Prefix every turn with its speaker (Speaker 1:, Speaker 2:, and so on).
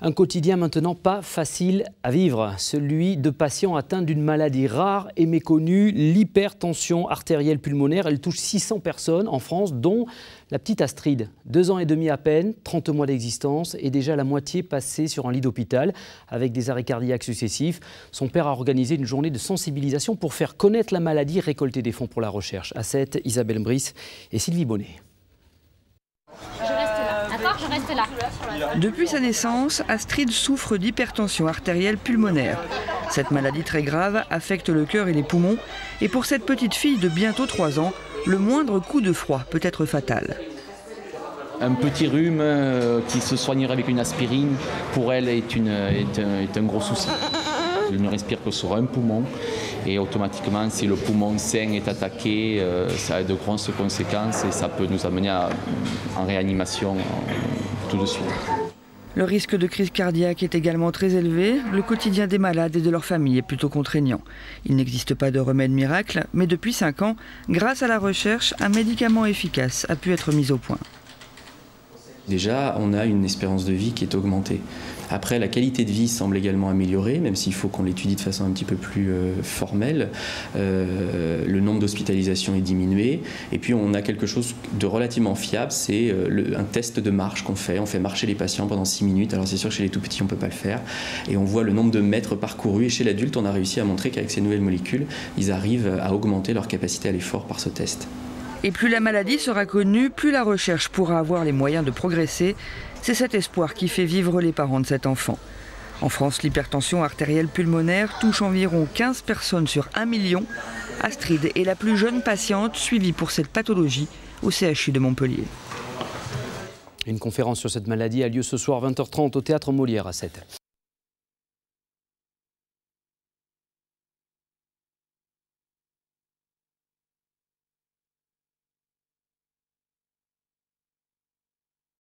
Speaker 1: Un quotidien maintenant pas facile à vivre, celui de patients atteints d'une maladie rare et méconnue, l'hypertension artérielle pulmonaire. Elle touche 600 personnes en France, dont la petite Astrid. 2 ans et demi à peine, 30 mois d'existence et déjà la moitié passée sur un lit d'hôpital avec des arrêts cardiaques successifs. Son père a organisé une journée de sensibilisation pour faire connaître la maladie, récolter des fonds pour la recherche. À 7, Isabelle Brice et Sylvie Bonnet.
Speaker 2: Je reste là.
Speaker 3: Depuis sa naissance, Astrid souffre d'hypertension artérielle pulmonaire. Cette maladie très grave affecte le cœur et les poumons. Et pour cette petite fille de bientôt 3 ans, le moindre coup de froid peut être fatal.
Speaker 4: Un petit rhume qui se soignerait avec une aspirine, pour elle, est un gros souci. Elle ne respire que sur un poumon et automatiquement, si le poumon sain est attaqué, ça a de grosses conséquences et ça peut nous amener en réanimation tout de suite.
Speaker 3: Le risque de crise cardiaque est également très élevé. Le quotidien des malades et de leur famille est plutôt contraignant. Il n'existe pas de remède miracle, mais depuis 5 ans, grâce à la recherche, un médicament efficace a pu être mis au point.
Speaker 5: Déjà, on a une espérance de vie qui est augmentée. Après, la qualité de vie semble également améliorée, même s'il faut qu'on l'étudie de façon un petit peu plus formelle. Le nombre d'hospitalisations est diminué. Et puis, on a quelque chose de relativement fiable, c'est un test de marche qu'on fait. On fait marcher les patients pendant 6 minutes. Alors, c'est sûr que chez les tout-petits, on ne peut pas le faire. Et on voit le nombre de mètres parcourus. Et chez l'adulte, on a réussi à montrer qu'avec ces nouvelles molécules, ils arrivent à augmenter leur capacité à l'effort par ce test.
Speaker 3: Et plus la maladie sera connue, plus la recherche pourra avoir les moyens de progresser. C'est cet espoir qui fait vivre les parents de cet enfant. En France, l'hypertension artérielle pulmonaire touche environ 15 personnes sur 1 million. Astrid est la plus jeune patiente suivie pour cette pathologie au CHU de Montpellier.
Speaker 1: Une conférence sur cette maladie a lieu ce soir 20h30 au Théâtre Molière à 7.